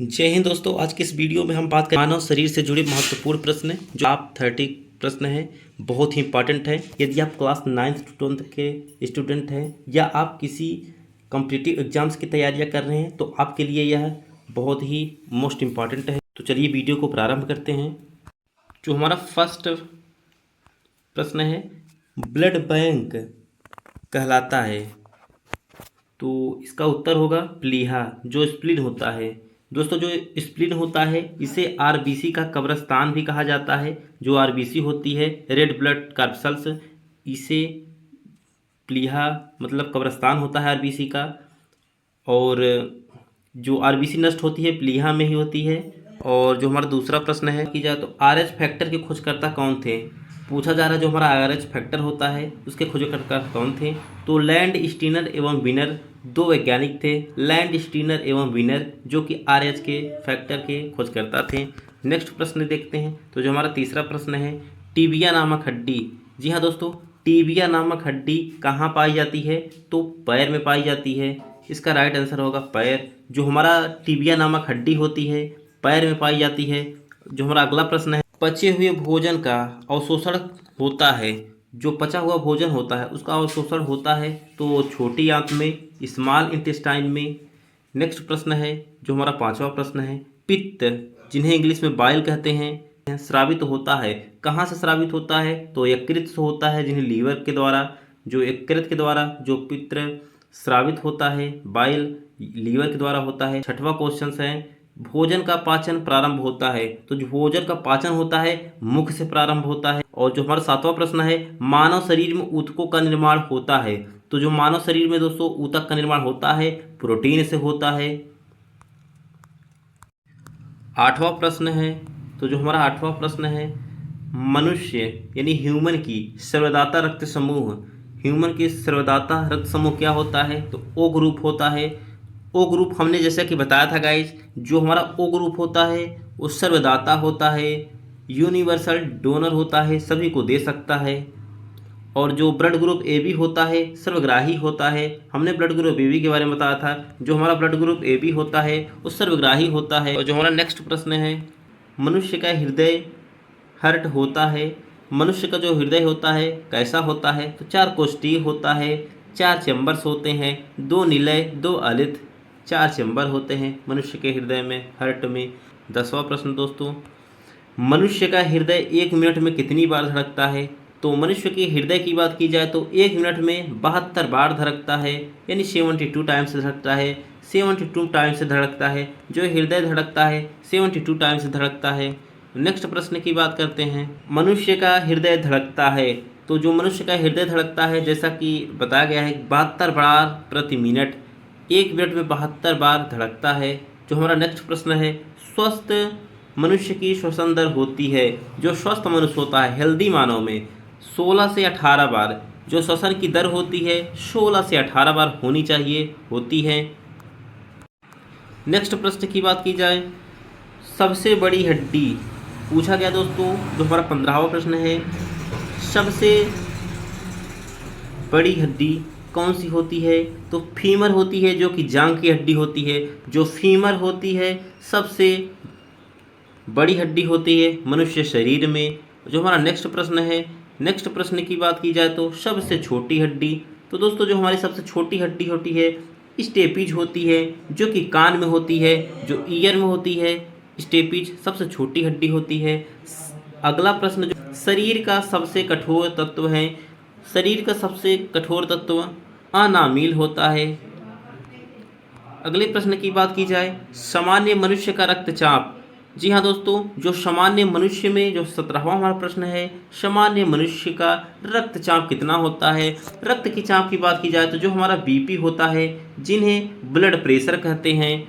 जय हिंद दोस्तों। आज के इस वीडियो में हम बात करें मानव शरीर से जुड़े महत्वपूर्ण प्रश्न जो आप 30 प्रश्न है, बहुत ही इंपॉर्टेंट है। यदि आप क्लास 9th to 12th के स्टूडेंट हैं या आप किसी कॉम्पिटिटिव एग्जाम्स की तैयारियां कर रहे हैं तो आपके लिए यह बहुत ही मोस्ट इम्पॉर्टेंट है। तो चलिए वीडियो को प्रारंभ करते हैं। जो हमारा फर्स्ट प्रश्न है, ब्लड बैंक कहलाता है, तो इसका उत्तर होगा प्लीहा। जो स्प्लीन होता है दोस्तों, जो स्प्लीन होता है इसे आरबीसी का कब्रस्तान भी कहा जाता है। जो आरबीसी होती है, रेड ब्लड कार्पसल्स, इसे प्लीहा मतलब कब्रस्तान होता है आरबीसी का। और जो आरबीसी नष्ट होती है प्लीहा में ही होती है। और जो हमारा दूसरा प्रश्न है कि जाए तो आरएच फैक्टर के खोजकर्ता कौन थे। पूछा जा रहा है जो हमारा आरएच फैक्टर होता है उसके खोजकर्ता कौन थे। तो लैंड स्टीनर एवं विनर दो वैज्ञानिक थे, लैंड स्टीनर एवं विनर, जो कि आरएच के फैक्टर के खोजकर्ता थे। नेक्स्ट प्रश्न देखते हैं। तो जो हमारा तीसरा प्रश्न है, टीबिया नामक हड्डी। जी हाँ दोस्तों, टीबिया नामक हड्डी कहाँ पाई जाती है, तो पैर में पाई जाती है। इसका राइट आंसर होगा पैर। जो हमारा टीबिया नामक हड्डी होती है पैर में पाई जाती है। जो हमारा अगला प्रश्न है, पचे हुए भोजन का अवशोषण होता है। जो पचा हुआ भोजन होता है उसका अवशोषण होता है तो छोटी आंत में, स्मॉल इंटेस्टाइन में। नेक्स्ट प्रश्न है जो हमारा पांचवा प्रश्न है, पित्त जिन्हें इंग्लिश में बाइल कहते हैं स्रावित होता है। कहाँ से स्रावित होता है, तो यकृत से होता है, जिन्हें लीवर के द्वारा, जो यकृत के द्वारा जो पित्त स्रावित होता है, बाइल लीवर के द्वारा होता है। छठवां क्वेश्चन है, भोजन का पाचन प्रारंभ होता है। तो जो भोजन का पाचन होता है मुख से प्रारंभ होता है। और जो हमारा सातवां प्रश्न है, मानव शरीर में ऊतकों का निर्माण होता है। तो जो मानव शरीर में दोस्तों ऊतक का निर्माण होता है प्रोटीन से होता है। आठवां प्रश्न है, तो जो हमारा आठवां प्रश्न है, मनुष्य यानी ह्यूमन की सर्वदाता रक्त समूह, ह्यूमन की सर्वदाता रक्त समूह क्या होता है, तो ओ ग्रुप होता है। ओ ग्रुप हमने जैसा कि बताया था गाइज, जो हमारा ओ ग्रुप होता है वो सर्वदाता होता है, यूनिवर्सल डोनर होता है, सभी को दे सकता है। और जो ब्लड ग्रुप ए बी होता है सर्वग्राही होता है। हमने ब्लड ग्रुप ए बी के बारे में बताया था। जो हमारा ब्लड ग्रुप ए बी होता है वो सर्वग्राही होता है। और जो हमारा नेक्स्ट प्रश्न है, मनुष्य का हृदय हर्ट होता है। मनुष्य का जो हृदय होता है कैसा होता है, तो 4 कोष्ठीय होता है, 4 चैम्बर्स होते हैं, 2 निलय 2 अलित, 4 चैम्बर होते हैं मनुष्य के हृदय में, हर्ट में। 10वां प्रश्न दोस्तों, मनुष्य का हृदय 1 मिनट में कितनी बार धड़कता है। तो मनुष्य के हृदय की बात की जाए तो 1 मिनट में 72 बार धड़कता है, यानी 72 टाइम्स धड़कता है। 72 टाइम्स से धड़कता है। जो हृदय धड़कता है 72 टाइम्स से धड़कता है। नेक्स्ट प्रश्न की बात करते हैं, मनुष्य का हृदय धड़कता है। तो जो मनुष्य का हृदय धड़कता है जैसा कि बताया गया है 72 बार प्रति मिनट, 1 मिनट में 72 बार धड़कता है। जो हमारा नेक्स्ट प्रश्न है, स्वस्थ मनुष्य की श्वसन दर होती है। जो स्वस्थ मनुष्य होता है हेल्दी मानव में 16 से 18 बार जो श्वसन की दर होती है 16 से 18 बार होनी चाहिए, होती है। नेक्स्ट प्रश्न की बात की जाए, सबसे बड़ी हड्डी पूछा गया दोस्तों। जो हमारा 15वां प्रश्न है, सबसे बड़ी हड्डी कौन सी होती है, तो फीमर होती है, जो कि जांघ की हड्डी होती है। जो फीमर होती है सबसे बड़ी हड्डी होती है मनुष्य शरीर में। जो हमारा नेक्स्ट प्रश्न है, नेक्स्ट प्रश्न की बात की जाए तो सबसे छोटी हड्डी। तो दोस्तों जो हमारी सबसे छोटी हड्डी होती है स्टेपीज होती है, जो कि कान में होती है, जो ईयर में होती है। स्टेपीज सबसे छोटी हड्डी होती है। अगला प्रश्न, जो शरीर का सबसे कठोर तत्व है, शरीर का सबसे कठोर तत्व अनामिल होता है। अगले प्रश्न की बात की जाए, सामान्य मनुष्य का रक्तचाप। जी हाँ दोस्तों, जो सामान्य मनुष्य में जो 17वां हमारा प्रश्न है, सामान्य मनुष्य का रक्तचाप कितना होता है। रक्त की चाप की बात की जाए तो जो हमारा बीपी होता है, जिन्हें ब्लड प्रेशर कहते हैं,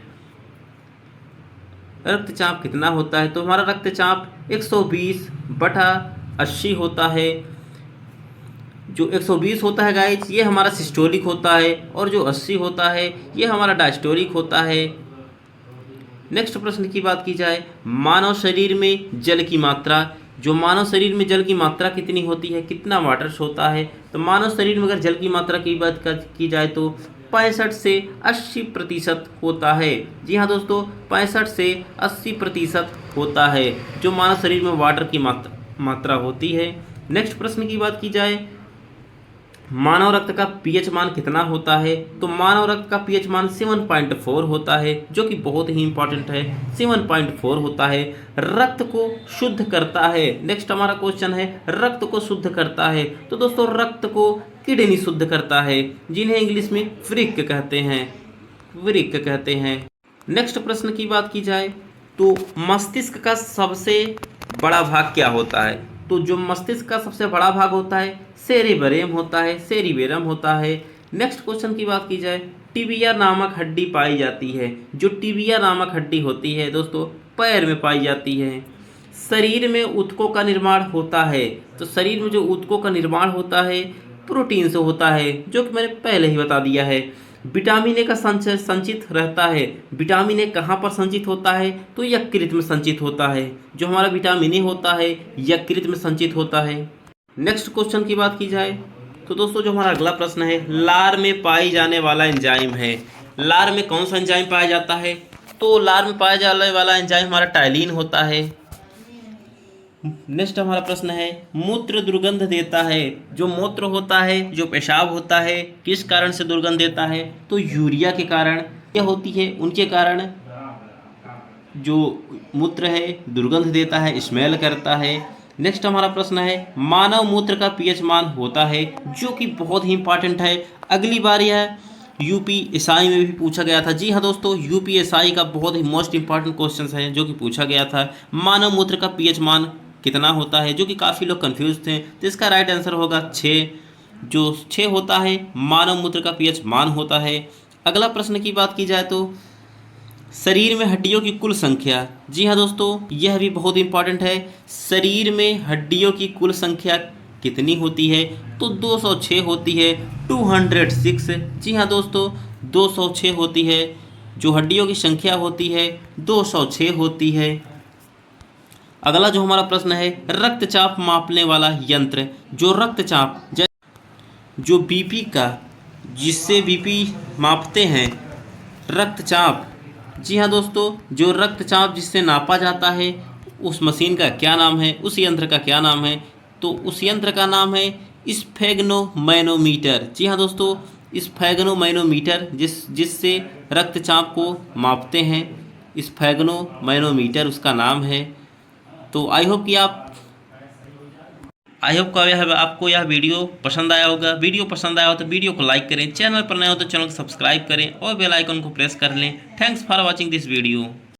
रक्तचाप कितना होता है, तो हमारा रक्तचाप 120/80 होता है। जो 120 होता है गाइस ये हमारा सिस्टोलिक होता है, और जो 80 होता है ये हमारा डायस्टोलिक होता है। नेक्स्ट प्रश्न की बात की जाए, मानव शरीर में जल की मात्रा। जो मानव शरीर में जल की मात्रा कितनी होती है, कितना वाटर्स होता है, तो मानव शरीर में अगर जल की मात्रा की बात की जाए तो 65 से 80% होता है। जी हाँ दोस्तों, 65 से 80% होता है जो मानव शरीर में वाटर की मात्रा होती है। नेक्स्ट प्रश्न की बात की जाए, मानव रक्त का पीएच मान कितना होता है? तो मानव रक्त का पीएच मान 7.4 होता है, जो कि बहुत ही इंपॉर्टेंट है। 7.4 होता है, रक्त को शुद्ध करता है। नेक्स्ट हमारा क्वेश्चन है, रक्त को शुद्ध करता है। तो दोस्तों रक्त को किडनी शुद्ध करता है, जिन्हें इंग्लिश में वृक्क कहते हैं, वृक्क कहते हैं। नेक्स्ट प्रश्न की बात की जाए तो मस्तिष्क का सबसे बड़ा भाग क्या होता है? तो जो मस्तिष्क का सबसे बड़ा भाग होता है सेरिबेरम होता है, सेरिबेरम होता है। नेक्स्ट क्वेश्चन की बात की जाए, टिबिया नामक हड्डी पाई जाती है। जो टिबिया नामक हड्डी होती है दोस्तों पैर में पाई जाती है। शरीर में ऊतकों का निर्माण होता है। तो शरीर में जो ऊतकों का निर्माण होता है प्रोटीन से होता है, जो कि मैंने पहले ही बता दिया है। विटामिन ए का संचय संचित रहता है। विटामिन ए कहाँ पर संचित होता है? तो यकृत में संचित होता है। जो हमारा विटामिन ए होता है यकृत में संचित होता है। नेक्स्ट क्वेश्चन की बात की जाए तो दोस्तों जो हमारा अगला प्रश्न है, लार में पाई जाने वाला एंजाइम है। लार में कौन सा एंजाइम पाया जाता है? तो लार में पाया जाने वाला एंजाइम हमारा टाइलिन होता है। नेक्स्ट हमारा प्रश्न है, मूत्र दुर्गंध देता है। जो मूत्र होता है, जो पेशाब होता है, किस कारण से दुर्गंध देता है? तो यूरिया के कारण क्या होती है, उनके कारण जो मूत्र है दुर्गंध देता है, स्मेल करता है। नेक्स्ट हमारा प्रश्न है, मानव मूत्र का पीएच मान होता है, जो कि बहुत ही इंपॉर्टेंट है। अगली बार यह यूपीएसआई में भी पूछा गया था। जी हाँ दोस्तों, यूपीएसआई का बहुत ही मोस्ट इंपॉर्टेंट क्वेश्चन है जो कि पूछा गया था। मानव मूत्र का पीएच मान कितना होता है, जो कि काफ़ी लोग कंफ्यूज थे। तो इसका राइट आंसर होगा 6। जो 6 होता है मानव मूत्र का पीएच मान होता है। अगला प्रश्न की बात की जाए तो शरीर में हड्डियों की कुल संख्या। जी हाँ दोस्तों, यह भी बहुत इंपॉर्टेंट है। शरीर में हड्डियों की कुल संख्या कितनी होती है? तो 206 होती है, 206। जी हाँ दोस्तों, 206 होती है। जो हड्डियों की संख्या होती है 206 होती है। अगला जो हमारा प्रश्न है, रक्तचाप मापने वाला यंत्र। जो रक्तचाप जो बीपी का, जिससे बीपी मापते हैं, रक्तचाप। जी हाँ दोस्तों, जो रक्तचाप जिससे नापा जाता है उस मशीन का क्या नाम है, उस यंत्र का क्या नाम है? तो उस यंत्र का नाम है स्फेग्नोमैनोमीटर। जी हाँ दोस्तों, स्फेग्नोमैनोमीटर जिससे रक्तचाप को मापते हैं, स्फेग्नोमैनोमीटर उसका नाम है। तो आई होप आपको यह वीडियो पसंद आया होगा। वीडियो पसंद आया हो तो वीडियो को लाइक करें, चैनल पर नए हो तो चैनल को सब्सक्राइब करें और बेल आइकन को प्रेस कर लें। Thanks for watching this video.